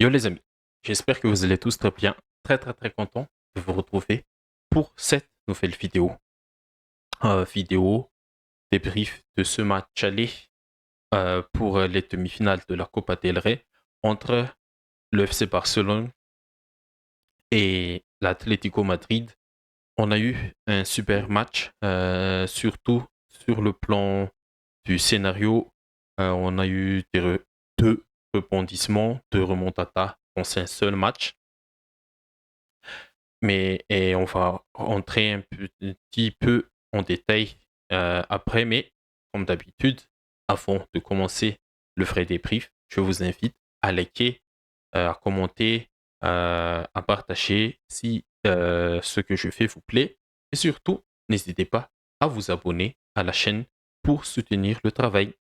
Yo les amis, j'espère que vous allez tous très bien, très content de vous retrouver pour cette nouvelle vidéo. Vidéo débrief de ce match aller pour les demi-finales de la Copa del Rey entre le FC Barcelone et l'Atlético Madrid. On a eu un super match, surtout sur le plan du scénario. On a eu deux rebondissements, deux remontadas dans un seul match. Et on va rentrer un petit peu en détail après, mais comme d'habitude, avant de commencer le vrai débrief, je vous invite à liker, à commenter, à partager si ce que je fais vous plaît. Et surtout, n'hésitez pas à vous abonner à la chaîne pour soutenir le travail.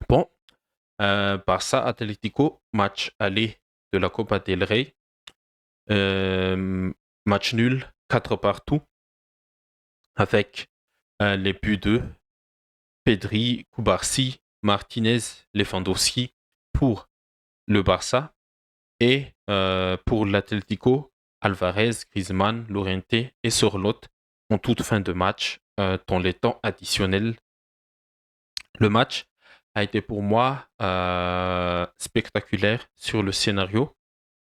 Bon, Barça Atlético, match aller de la Copa del Rey. Euh, Match nul, 4 partout, avec les buts de Pedri, Kubarsi, Martinez, Lewandowski pour le Barça et pour l'Atlético, Alvarez, Griezmann, Llorente et Sorloth en toute fin de match dans les temps additionnels. Le match a été pour moi spectaculaire sur le scénario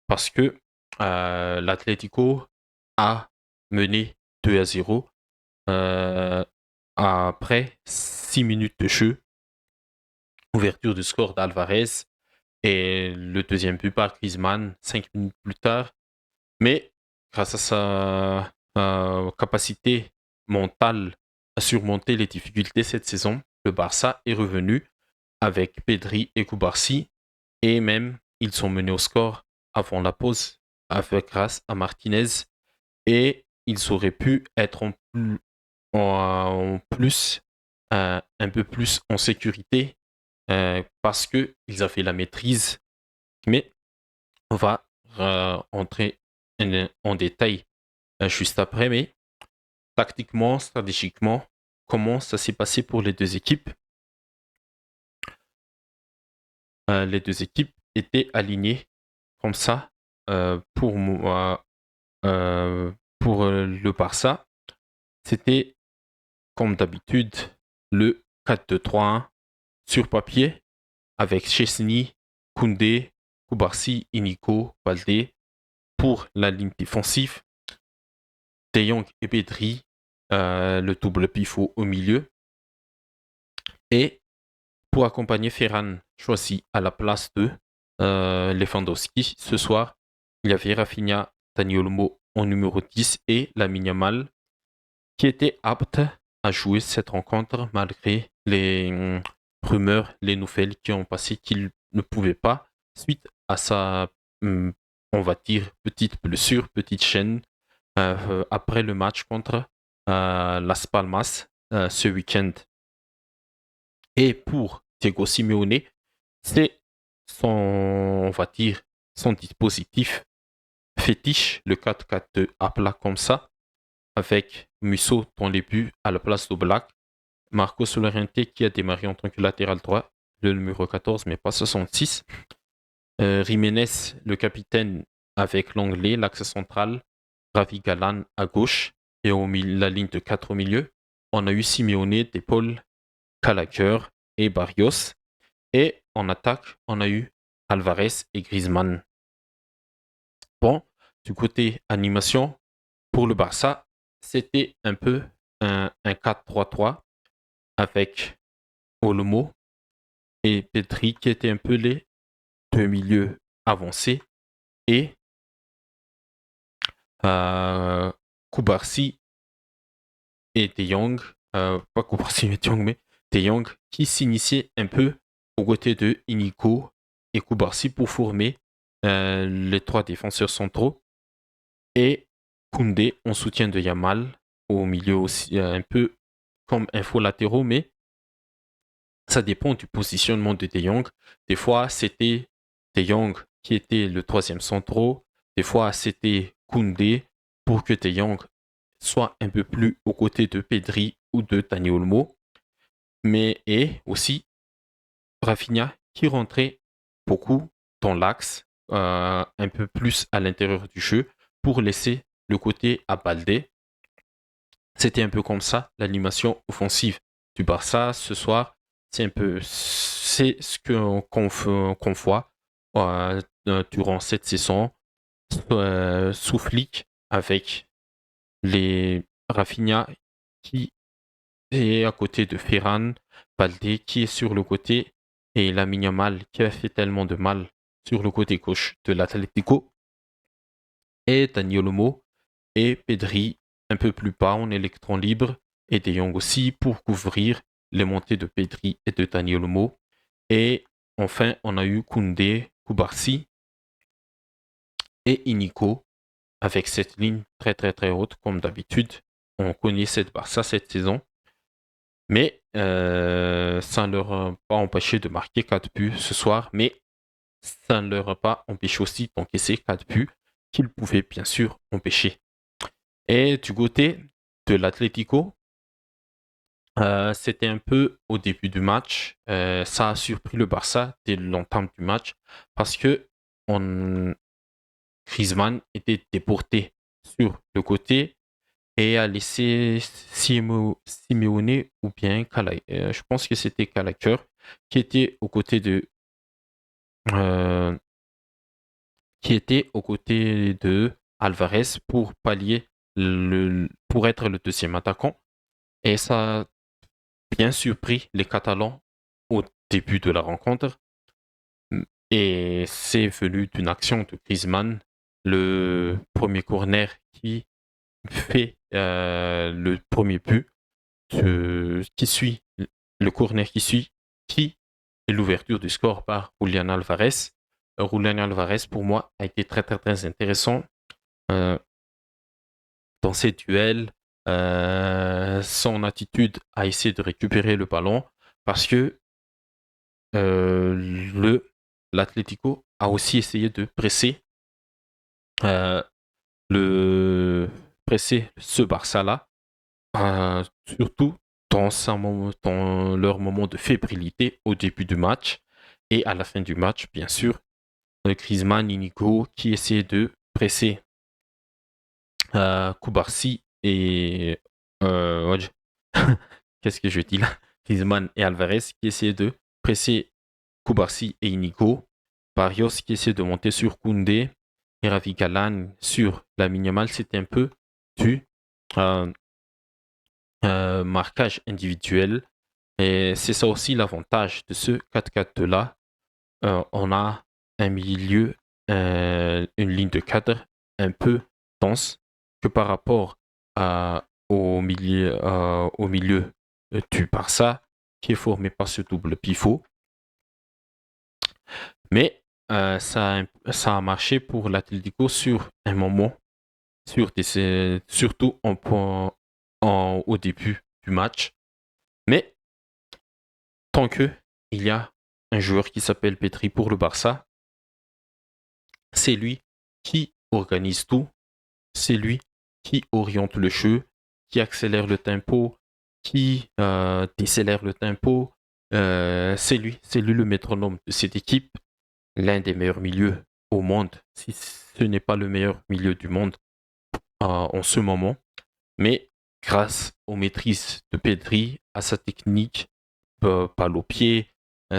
parce que l'Atlético a mené 2-0 après 6 minutes de jeu, ouverture du score d'Alvarez et le deuxième but par Griezmann 5 minutes plus tard. Mais grâce à sa capacité mentale à surmonter les difficultés cette saison, le Barça est revenu avec Pedri et Kubarsi et même ils sont menés au score avant la pause grâce à Martinez et ils auraient pu être en plus, un peu plus en sécurité parce qu'ils avaient la maîtrise. Mais on va entrer en détail juste après. Mais tactiquement, stratégiquement, comment ça s'est passé pour les deux équipes? Les deux équipes étaient alignées comme ça pour moi. Pour le Barça, c'était comme d'habitude le 4-2-3-1 sur papier avec Chesney, Koundé, Koubarsi, Inigo, Balde pour la ligne défensive, De Jong et Pedri, le double pivot au milieu. Et pour accompagner Ferran, choisi à la place de Lewandowski, ce soir, il y avait Rafinha, Dani Olmo en numéro 10 et Lamine Yamal qui était apte à jouer cette rencontre malgré les rumeurs, les nouvelles qui ont passé qu'il ne pouvait pas suite à sa, hum, on va dire, petite blessure, petite chaîne après le match contre Las Palmas ce week-end. Et pour Diego Simeone, c'est son, on va dire, son dispositif fétiche, le 4-4-2 à plat comme ça, avec Musso dans les buts à la place d'Oblak, Marcos Llorente qui a démarré en tant que latéral droit, le numéro 14 mais pas 66, Jiménez, le capitaine avec l'anglais, l'axe central, Ravi Galan à gauche et la ligne de 4 au milieu. On a eu Simeone, Depol, Gallagher et Barrios. Et en attaque, on a eu Alvarez et Griezmann. Bon, du côté animation, pour le Barça, c'était un peu un 4-3-3 avec Olmo et Pedri qui étaient un peu les deux milieux avancés et Kubarsi et De Jong, pas Kubarsi et De Jong, mais De Jong qui s'initiait un peu aux côtés de Inigo et Kubarsi pour former les trois défenseurs centraux et Koundé en soutien de Yamal au milieu aussi un peu comme un faux latéraux, mais ça dépend du positionnement de De Jong. Des fois, c'était De Jong qui était le troisième centraux. Des fois, c'était Koundé pour que De Jong soit un peu plus aux côtés de Pedri ou de Dani Olmo. Mais et aussi Rafinha qui rentrait beaucoup dans l'axe un peu plus à l'intérieur du jeu pour laisser le côté à Baldé. C'était un peu comme ça l'animation offensive du Barça ce soir. C'est ce qu'on voit durant cette saison sous Flick avec les Rafinha qui est à côté de Ferran, Baldé qui est sur le côté et Lamine Yamal qui a fait tellement de mal sur le côté gauche de l'Atlético et Daniel Olmo et Pedri un peu plus bas en électron libre et De Jong aussi pour couvrir les montées de Pedri et de Daniel Olmo. Et enfin, on a eu Koundé, Koubarsi et Inigo avec cette ligne très très très haute comme d'habitude. On connaît cette Barça cette saison. Mais ça ne leur a pas empêché de marquer 4 buts ce soir. Mais ça ne leur a pas empêché aussi d'encaisser 4 buts qu'ils pouvaient bien sûr empêcher. Et du côté de l'Atlético, c'était un peu au début du match. Ça a surpris le Barça dès l'entame du match parce que Griezmann était déporté sur le côté et a laissé Simeone ou bien je pense que c'était Calaker qui était aux côtés de euh, Alvarez pour pallier pour être le deuxième attaquant. Et ça a bien surpris les Catalans au début de la rencontre. Et c'est venu d'une action de Griezmann, le premier corner qui fait le premier but, qui suit le corner qui est l'ouverture du score par Julian Alvarez. Julian Alvarez, pour moi, a été très très très intéressant dans ces duels. Son attitude à essayer de récupérer le ballon parce que l'Atlético a aussi essayé de euh, presser ce Barça-là, surtout dans leur moment de fébrilité au début du match et à la fin du match, bien sûr. Griezmann, Inigo qui essaie de presser Koubarsi et qu'est-ce que je dis là? Griezmann et Alvarez qui essaient de presser Koubarsi et Inigo. Barrios qui essaie de monter sur Koundé et Ravi Galan sur Lamine Yamal. C'était un peu du marquage individuel. Et c'est ça aussi l'avantage de ce 4-4-2-là. On a un milieu, une ligne de cadre un peu dense que par rapport au milieu du Barça qui est formé par ce double pivot. Mais ça a marché pour l'Atlético sur un moment, surtout au début du match. Mais tant que il y a un joueur qui s'appelle Pedri pour le Barça, c'est lui qui organise tout, c'est lui qui oriente le jeu, qui accélère le tempo, qui décélère le tempo. C'est lui le métronome de cette équipe, l'un des meilleurs milieux au monde, si ce n'est pas le meilleur milieu du monde en ce moment. Mais grâce aux maîtrises de Pedri, à sa technique, balle au pied,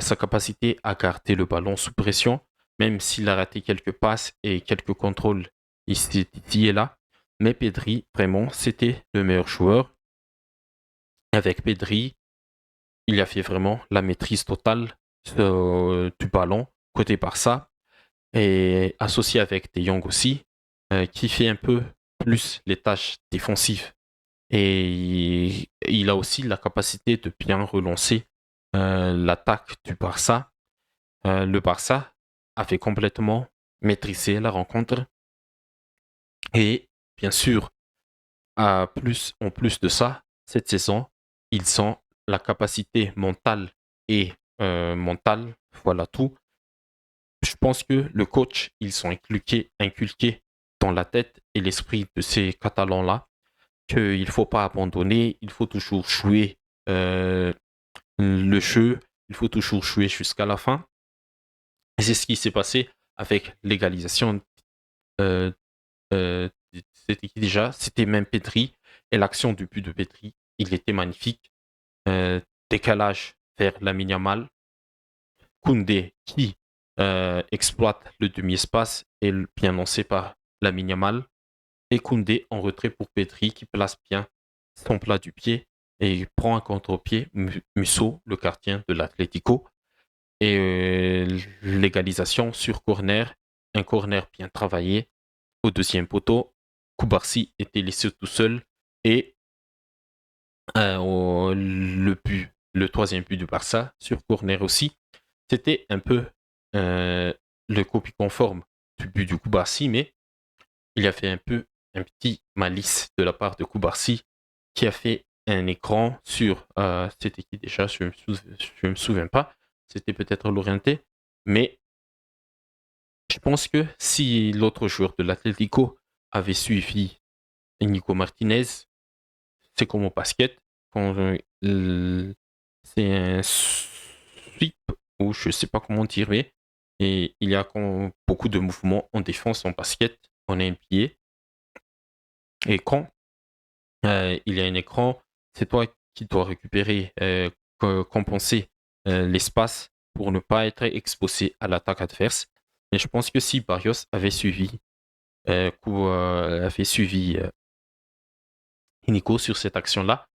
sa capacité à garder le ballon sous pression, même s'il a raté quelques passes et quelques contrôles ici et là. Mais Pedri, vraiment, c'était le meilleur joueur. Avec Pedri, il a fait vraiment la maîtrise totale du ballon côté Barça et associé avec De Jong aussi, qui fait un peu plus les tâches défensives. Et il a aussi la capacité de bien relancer l'attaque du Barça. Le Barça avait complètement maîtrisé la rencontre. Et bien sûr, en plus de ça, cette saison, ils ont la capacité mentale et voilà tout. Je pense que le coach, ils sont inculqués dans la tête et l'esprit de ces Catalans-là qu'il ne faut pas abandonner, il faut toujours jouer le jeu, il faut toujours jouer jusqu'à la fin. Et c'est ce qui s'est passé avec l'égalisation, euh, c'était qui déjà? C'était même Pedri. Et l'action du but de Pedri, il était magnifique. Décalage vers Lamine Yamal. Koundé qui exploite le demi-espace et bien lancé par Lamine Yamal. Et Koundé en retrait pour Pedri qui place bien son plat du pied et prend un contre-pied. Musso, le gardien de l'Atlético. Et l'égalisation sur corner, un corner bien travaillé au deuxième poteau. Koubarsi était laissé tout seul et le troisième but du Barça sur corner aussi. C'était un peu le copie conforme du but du Koubarsi, mais il a fait un petit malice de la part de Koubarsi qui a fait un écran sur. C'était qui déjà? Je ne me souviens pas. C'était peut-être Lorienté. Mais je pense que si l'autre joueur de l'Atlético avait suivi Nico Martinez, c'est comme au basket. Quand c'est un sweep, ou je ne sais pas comment dire, mais et il y a beaucoup de mouvements en défense en basket, en NBA. Et quand il y a un écran, c'est toi qui dois récupérer, compenser l'espace pour ne pas être exposé à l'attaque adverse. Et je pense que si Barrios avait suivi, Nico sur cette action-là,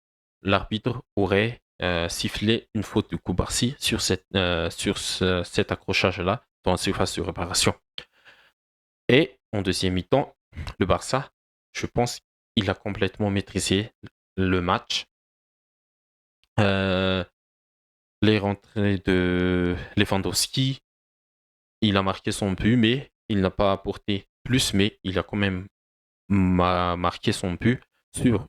l'arbitre aurait sifflé une faute de Koubarsi sur cet accrochage-là dans la surface de réparation. Et en deuxième mi-temps, le Barça, je pense qu'il a complètement maîtrisé le match. Les rentrées de Lewandowski, il a marqué son but, mais il n'a pas apporté plus, mais il a quand même marqué son but sur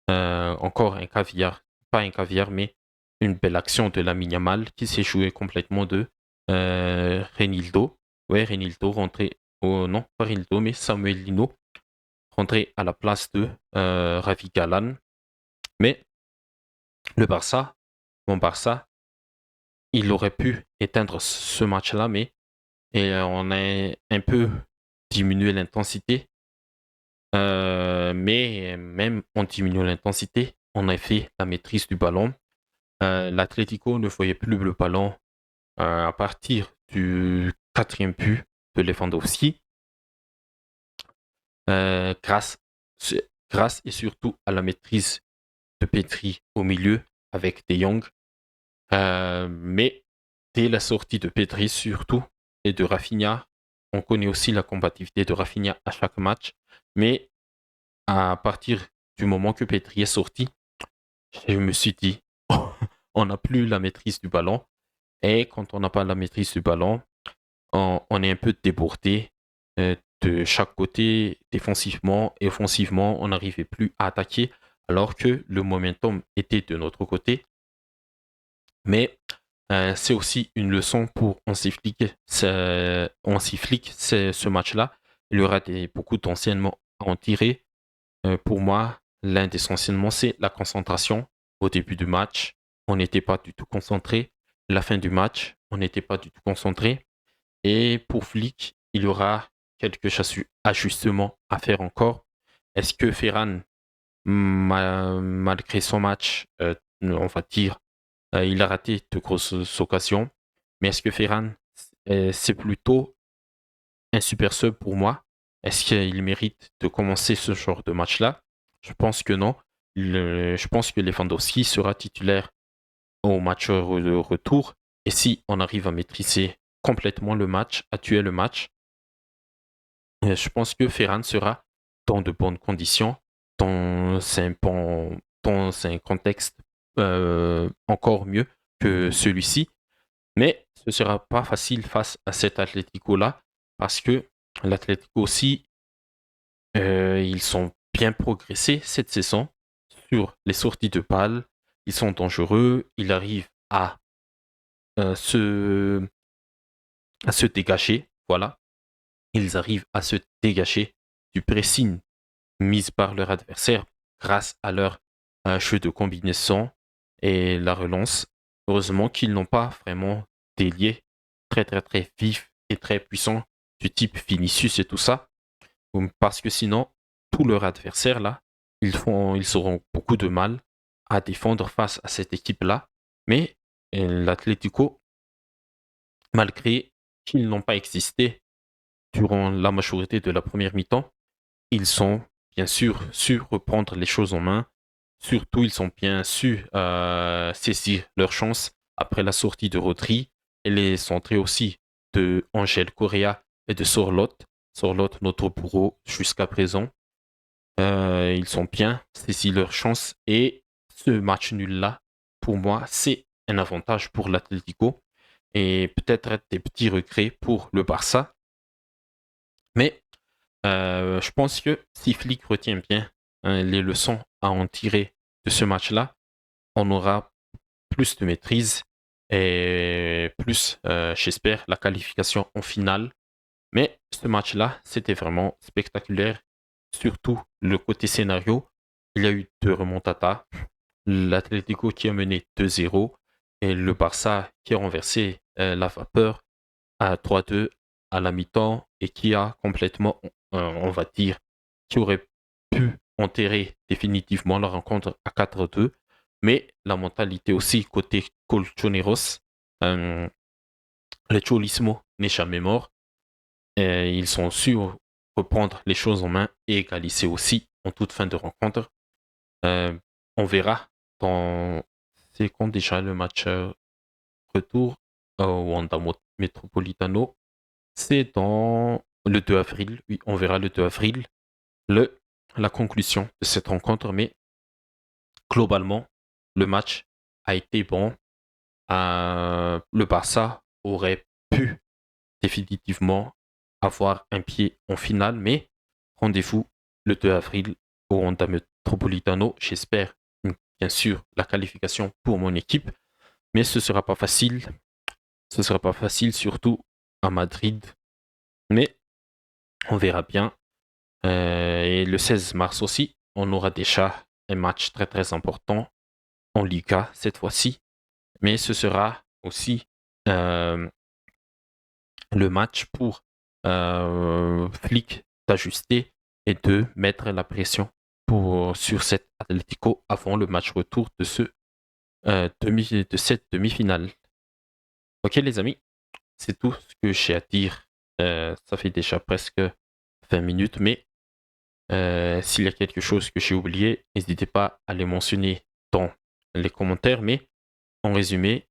encore un caviar, pas un caviar, mais une belle action de Lamine Yamal qui s'est joué complètement de Renildo. Ouais, Renildo rentré, non, pas Renildo, mais Samuel Lino rentré à la place de Ravi Galan. Mais le Barça, mon Barça, il aurait pu éteindre ce match-là, mais on a un peu diminué l'intensité. Mais même en diminuant l'intensité, on a fait la maîtrise du ballon. L'Atlético ne voyait plus le ballon à partir du quatrième but de Lewandowski, euh, grâce, grâce et surtout à la maîtrise de Pedri au milieu avec De Jong. Mais dès la sortie de Pedri surtout et de Rafinha, on connaît aussi la combativité de Rafinha à chaque match. Mais à partir du moment que Pedri est sorti, je me suis dit, on n'a plus la maîtrise du ballon. Et quand on n'a pas la maîtrise du ballon, on est un peu débordé de chaque côté, défensivement et offensivement. On n'arrivait plus à attaquer alors que le momentum était de notre côté. Mais c'est aussi une leçon pour Hansi Flick ce match-là. Il y aura beaucoup d'enseignements à en tirer. Pour moi, l'un des enseignements, c'est la concentration. Au début du match, on n'était pas du tout concentré. La fin du match, on n'était pas du tout concentré. Et pour Flick, il y aura quelques ajustements à faire encore. Est-ce que Ferran, malgré son match, on va dire, il a raté de grosses occasions. Mais est-ce que Ferran, c'est plutôt un super sub pour moi? Est-ce qu'il mérite de commencer ce genre de match-là? Je pense que non. Je pense que Lewandowski sera titulaire au match de retour. Et si on arrive à maîtriser complètement le match, à tuer le match, je pense que Ferran sera dans de bonnes conditions, dans un contexte encore mieux que celui-ci. Mais ce ne sera pas facile face à cet Atlético-là, parce que l'Atlético aussi, ils sont bien progressés cette saison sur les sorties de balles. Ils sont dangereux, ils arrivent euh, se, à se dégager. Voilà, ils arrivent à se dégager du pressing mis par leur adversaire grâce à leur jeu de combinaison et la relance. Heureusement qu'ils n'ont pas vraiment des liés très très très vifs très puissants du type Vinicius et tout ça. Parce que sinon, tous leurs adversaires là, ils auront beaucoup de mal à défendre face à cette équipe-là. Mais l'Atlético, malgré qu'ils n'ont pas existé durant la majorité de la première mi-temps, ils sont bien sûr su reprendre les choses en main. Surtout, ils ont bien su saisir leur chance après la sortie de Rodri et les entrées aussi de Angel Correa et de Sorloth. Sorloth, notre bourreau jusqu'à présent. Ils ont bien saisi leur chance et ce match nul-là, pour moi, c'est un avantage pour l'Atlético et peut-être des petits regrets pour le Barça. Mais je pense que si Flick retient bien les leçons à en tirer de ce match-là, on aura plus de maîtrise et plus, j'espère, la qualification en finale. Mais ce match-là, c'était vraiment spectaculaire, surtout le côté scénario. Il y a eu 2 remontadas, l'Atlético qui a mené 2-0 et le Barça qui a renversé la vapeur à 3-2 à la mi-temps et qui a complètement, on va dire, qui aurait pu enterrer définitivement la rencontre à 4-2. Mais la mentalité aussi côté Colchoneros, le Cholismo n'est jamais mort. Ils sont su reprendre les choses en main et égaliser aussi en toute fin de rencontre. On verra dans... C'est quand déjà le match retour au Wanda Metropolitano? C'est dans le 2 avril. Oui, on verra le 2 avril la conclusion de cette rencontre. Mais globalement, le match a été bon. Le Barça aurait pu définitivement avoir un pied en finale, mais rendez-vous le 2 avril au Wanda Metropolitano. J'espère bien sûr la qualification pour mon équipe, mais ce sera pas facile. Ce sera pas facile, surtout à Madrid. Mais on verra bien. Et le 16 mars aussi, on aura déjà un match très très important en Liga cette fois-ci. Mais ce sera aussi euh, le match pour Flick d'ajuster et de mettre la pression sur cet Atlético avant le match retour de cette demi-finale. Ok les amis, c'est tout ce que j'ai à dire. Ça fait déjà presque 20 minutes, mais s'il y a quelque chose que j'ai oublié, n'hésitez pas à les mentionner dans les commentaires. Mais en résumé,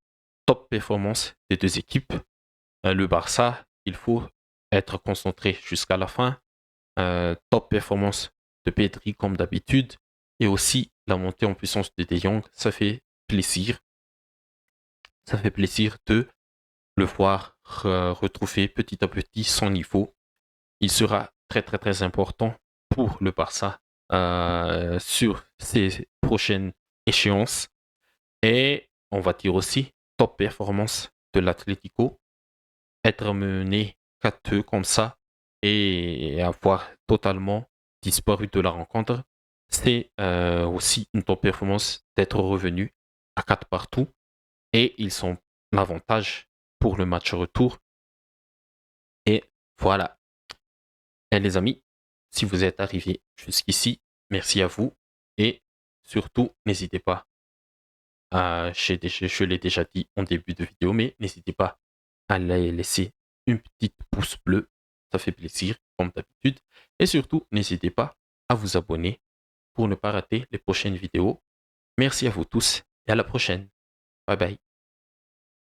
top performance des deux équipes. Le Barça, il faut être concentré jusqu'à la fin. Top performance de Pedri comme d'habitude. Et aussi la montée en puissance de De Jong, ça fait plaisir. Ça fait plaisir de le voir retrouver petit à petit son niveau. Il sera très très très important pour le Barça sur ces prochaines échéances. Et on va dire aussi top performance de l'Atlético. Être mené 4-2 comme ça et avoir totalement disparu de la rencontre, c'est aussi une top performance d'être revenu à 4 partout. Et ils sont l'avantage pour le match retour. Et voilà. Et les amis, si vous êtes arrivés jusqu'ici, merci à vous. Et surtout, n'hésitez pas, je l'ai déjà dit en début de vidéo, mais n'hésitez pas à laisser une petite pouce bleu. Ça fait plaisir, comme d'habitude. Et surtout, n'hésitez pas à vous abonner pour ne pas rater les prochaines vidéos. Merci à vous tous et à la prochaine. Bye bye.